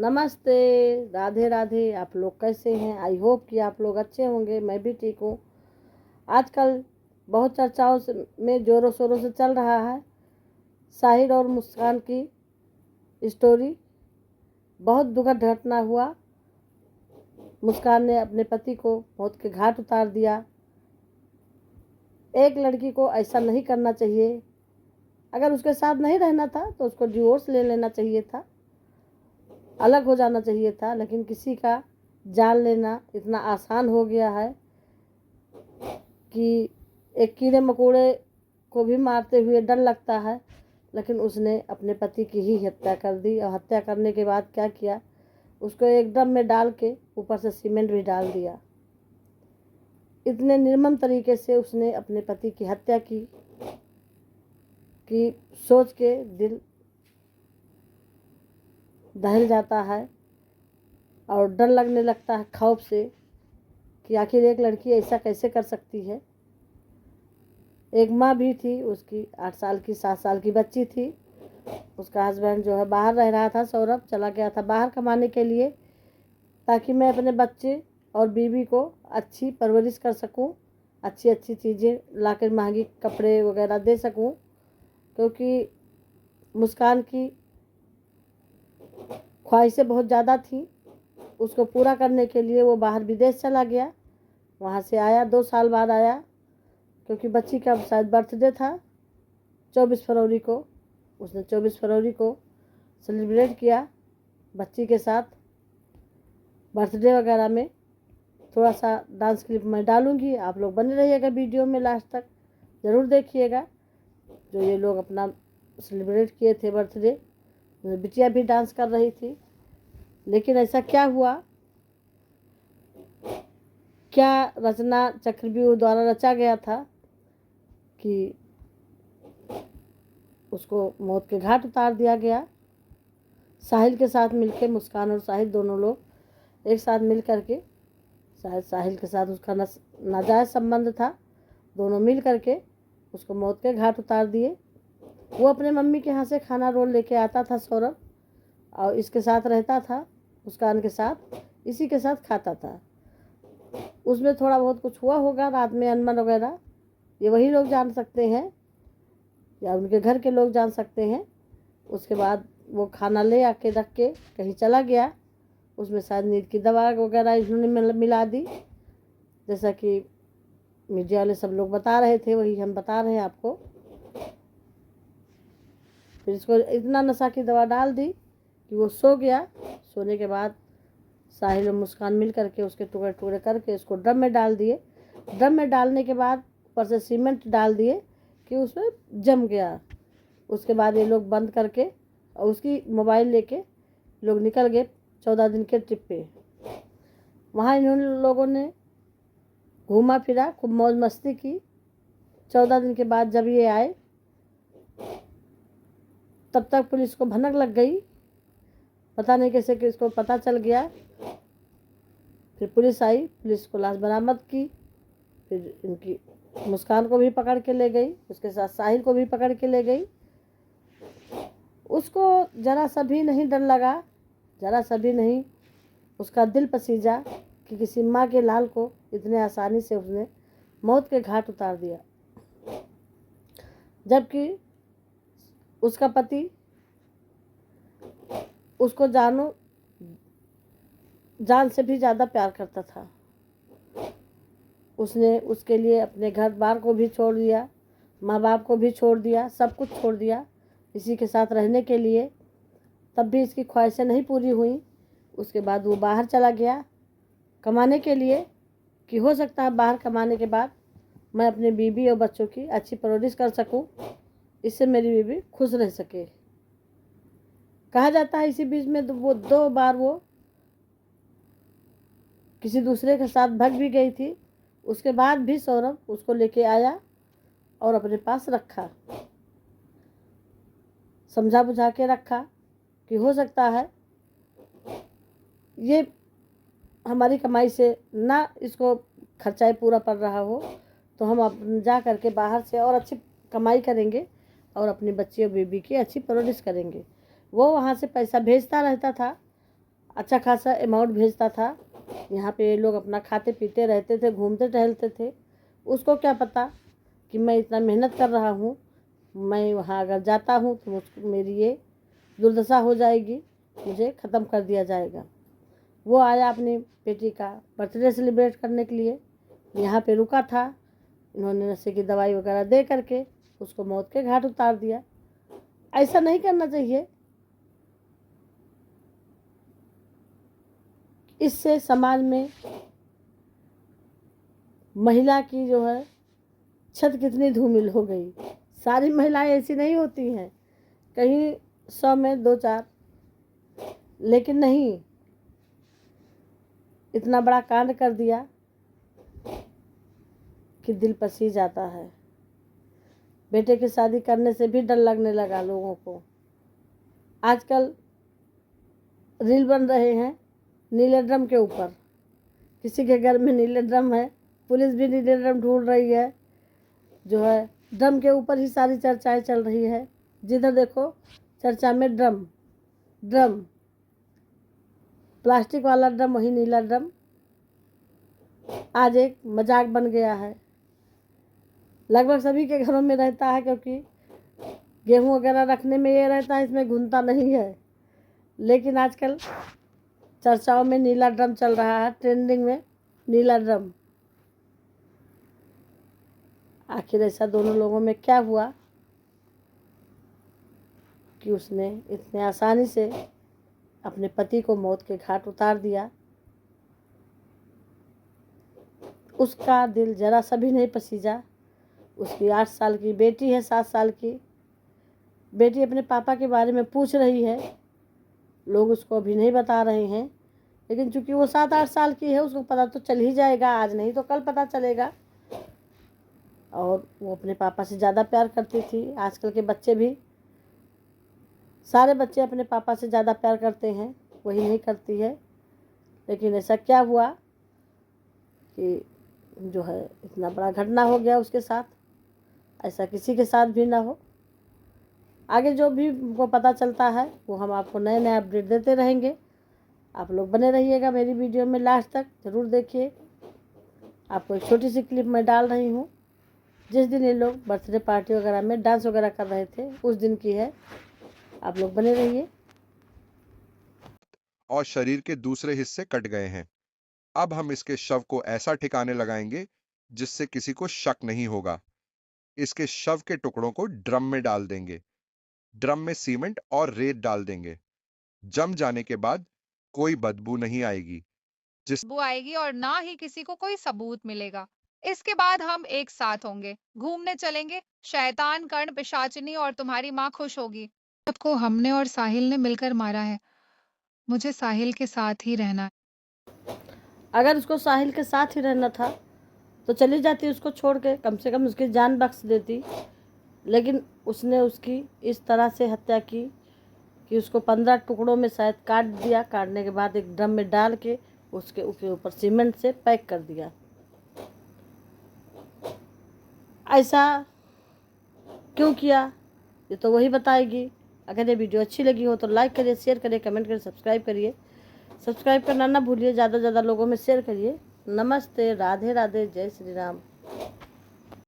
नमस्ते, राधे राधे। आप लोग कैसे हैं? आई होप कि आप लोग अच्छे होंगे। मैं भी ठीक हूँ। आजकल बहुत चर्चाओं में ज़ोरों शोरों से चल रहा है साहिर और मुस्कान की स्टोरी। बहुत दुखद घटना हुआ। मुस्कान ने अपने पति को मौत के घाट उतार दिया। एक लड़की को ऐसा नहीं करना चाहिए। अगर उसके साथ नहीं रहना था तो उसको डिवोर्स ले लेना चाहिए था, अलग हो जाना चाहिए था। लेकिन किसी का जान लेना इतना आसान हो गया है कि एक कीड़े मकोड़े को भी मारते हुए डर लगता है। लेकिन उसने अपने पति की ही हत्या कर दी। और हत्या करने के बाद क्या किया, उसको एक ड्रम में डाल के ऊपर से सीमेंट भी डाल दिया। इतने निर्मम तरीके से उसने अपने पति की हत्या की कि सोच के दिल दहल जाता है और डर लगने लगता है खौफ से कि आखिर एक लड़की ऐसा कैसे कर सकती है। एक माँ भी थी, उसकी 8 साल की 7 साल की बच्ची थी। उसका हस्बैंड जो है बाहर रह रहा था, सौरभ चला गया था बाहर कमाने के लिए, ताकि मैं अपने बच्चे और बीवी को अच्छी परवरिश कर सकूं, अच्छी अच्छी चीज़ें लाकर महंगी कपड़े वगैरह दे सकूं। क्योंकि मुस्कान की ख्वाहिशें बहुत ज़्यादा थी। उसको पूरा करने के लिए वो बाहर विदेश चला गया। वहाँ से आया, 2 साल बाद आया, क्योंकि बच्ची का शायद बर्थडे था 24 फरवरी को। उसने 24 फरवरी को सेलिब्रेट किया बच्ची के साथ। बर्थडे वगैरह में थोड़ा सा डांस क्लिप मैं डालूंगी, आप लोग बने रहिएगा वीडियो में लास्ट तक, ज़रूर देखिएगा। जो ये लोग अपना सेलिब्रेट किए थे बर्थडे, बिटिया भी डांस कर रही थी। लेकिन ऐसा क्या हुआ, क्या रचना चक्रव्यूह द्वारा रचा गया था कि उसको मौत के घाट उतार दिया गया। साहिल के साथ मिलके, मुस्कान और साहिल दोनों लोग एक साथ मिल करके, शायद साहिल के साथ उसका नाजायज़ संबंध था, दोनों मिल करके उसको मौत के घाट उतार दिए। वो अपने मम्मी के यहाँ से खाना रोल लेके आता था सौरभ, और इसके साथ रहता था, मुस्कान के साथ, इसी के साथ खाता था। उसमें थोड़ा बहुत कुछ हुआ होगा रात में, अनबन वगैरह, ये वही लोग जान सकते हैं या उनके घर के लोग जान सकते हैं। उसके बाद वो खाना ले आके रख के कहीं चला गया। उसमें शायद नींद की दवा वगैरह इन्होंने मिला दी, जैसा कि मीडिया वाले सब लोग बता रहे थे, वही हम बता रहे हैं आपको। फिर इसको इतना नशा की दवा डाल दी कि वो सो गया। सोने के बाद साहिल और मुस्कान मिल करके उसके टुकड़े टुकड़े करके उसको ड्रम में डाल दिए। ड्रम में डालने के बाद ऊपर से सीमेंट डाल दिए कि उसमें जम गया। उसके बाद ये लोग बंद करके और उसकी मोबाइल लेके लोग निकल गए 14 दिन के ट्रिप पे। वहाँ इन्होंने लोगों ने घूमा फिरा, खूब मौज मस्ती की। 14 दिन के बाद जब ये आए, तब तक पुलिस को भनक लग गई, पता नहीं कैसे कि इसको पता चल गया। फिर पुलिस आई, पुलिस को लाश बरामद की। फिर इनकी मुस्कान को भी पकड़ के ले गई, उसके साथ साहिल को भी पकड़ के ले गई। उसको जरा सा भी नहीं डर लगा, जरा सा भी नहीं उसका दिल पसीजा कि किसी माँ के लाल को इतने आसानी से उसने मौत के घाट उतार दिया। जबकि उसका पति उसको जान से भी ज़्यादा प्यार करता था। उसने उसके लिए अपने घर बार को भी छोड़ दिया, माँ बाप को भी छोड़ दिया, सब कुछ छोड़ दिया इसी के साथ रहने के लिए। तब भी इसकी ख्वाहिशें नहीं पूरी हुई। उसके बाद वो बाहर चला गया कमाने के लिए, कि हो सकता है बाहर कमाने के बाद मैं अपने बीवी और बच्चों की अच्छी परवरिश कर सकूं, इससे मेरी बीवी खुश रह सके। कहा जाता है इसी बीच में वो 2 बार वो किसी दूसरे के साथ भाग भी गई थी। उसके बाद भी सौरभ उसको लेके आया और अपने पास रखा, समझा बुझा के रखा कि हो सकता है ये हमारी कमाई से ना इसको खर्चाई पूरा पड़ रहा हो, तो हम अब जा करके बाहर से और अच्छी कमाई करेंगे और अपनी बच्ची और बेबी की अच्छी परवरिश करेंगे। वो वहाँ से पैसा भेजता रहता था अच्छा खासा अमाउंट भेजता था। यहाँ पे ये लोग अपना खाते पीते रहते थे, घूमते टहलते थे। उसको क्या पता कि मैं इतना मेहनत कर रहा हूँ, मैं वहाँ अगर जाता हूँ तो मेरी ये दुर्दशा हो जाएगी, मुझे ख़त्म कर दिया जाएगा। वो आया अपनी बेटी का बर्थडे सेलिब्रेट करने के लिए, यहाँ पे रुका था। इन्होंने नशे की दवाई वगैरह दे करके उसको मौत के घाट उतार दिया। ऐसा नहीं करना चाहिए। इससे समाज में महिला की जो है छत कितनी धूमिल हो गई। सारी महिलाएं ऐसी नहीं होती हैं, कहीं 100 में 2-4, लेकिन नहीं, इतना बड़ा कांड कर दिया कि दिल पसी जाता है। बेटे की शादी करने से भी डर लगने लगा लोगों को। आजकल रील बन रहे हैं नीले ड्रम के ऊपर। किसी के घर में नीले ड्रम है, पुलिस भी नीले ड्रम ढूंढ रही है। जो है ड्रम के ऊपर ही सारी चर्चाएं चल रही है। जिधर देखो चर्चा में ड्रम ड्रम, प्लास्टिक वाला ड्रम, वही नीला ड्रम आज एक मजाक बन गया है। लगभग सभी के घरों में रहता है, क्योंकि गेहूं वगैरह रखने में ये रहता है, इसमें घुनता नहीं है। लेकिन आजकल चर्चाओं में नीला ड्रम चल रहा है, ट्रेंडिंग में नीला ड्रम। आखिर ऐसा दोनों लोगों में क्या हुआ कि उसने इतने आसानी से अपने पति को मौत के घाट उतार दिया। उसका दिल जरा सा भी नहीं पसीजा। उसकी 8 साल की बेटी है, 7 साल की बेटी अपने पापा के बारे में पूछ रही है। लोग उसको अभी नहीं बता रहे हैं, लेकिन चूंकि वो 7-8 साल की है, उसको पता तो चल ही जाएगा, आज नहीं तो कल पता चलेगा। और वो अपने पापा से ज़्यादा प्यार करती थी। आजकल के बच्चे भी, सारे बच्चे अपने पापा से ज़्यादा प्यार करते हैं, वही नहीं करती है। लेकिन ऐसा क्या हुआ कि जो है इतना बड़ा घटना हो गया उसके साथ। ऐसा किसी के साथ भी ना हो। आगे जो भी वो पता चलता है वो हम आपको नए नए अपडेट देते रहेंगे। आप लोग बने रहिएगा मेरी वीडियो में लास्ट तक, ज़रूर देखिए। आपको एक छोटी सी क्लिप मैं डाल रही हूँ, जिस दिन ये लोग बर्थडे पार्टी वगैरह में डांस वगैरह कर रहे थे, उस दिन की है। आप लोग बने रहिए। और शरीर के दूसरे हिस्से कट गए हैं। अब हम इसके शव को ऐसा ठिकाने लगाएंगे जिससे किसी को शक नहीं होगा। इसके शव के टुकड़ों को ड्रम में डाल देंगे। ड्रम में सीमेंट और रेत डाल देंगे। जम जाने के बाद कोई बदबू नहीं आएगी। बदबू आएगी और ना ही किसी को कोई सबूत मिलेगा। इसके बाद हम एक साथ होंगे, घूमने चलेंगे। शैतान, कर्ण, पिशाचिनी और तुम्हारी माँ खुश होगी। सबको हमने और साहिल ने मिलकर मारा है। मुझे साहिल के साथ ही रहना है। अगर उसको साहिल के साथ ही रहना था तो चली जाती उसको छोड़ के, कम से कम उसकी जान बख्श देती। लेकिन उसने उसकी इस तरह से हत्या की कि उसको 15 टुकड़ों में शायद काट दिया। काटने के बाद एक ड्रम में डाल के उसके ऊपर सीमेंट से पैक कर दिया। ऐसा क्यों किया ये तो वही बताएगी। अगर ये वीडियो अच्छी लगी हो तो लाइक करिए, शेयर करिए, कमेंट करिए, सब्सक्राइब करिए। सब्सक्राइब करना ना भूलिए, ज़्यादा से ज़्यादा लोगों में शेयर करिए। नमस्ते, राधे राधे, जय श्री राम।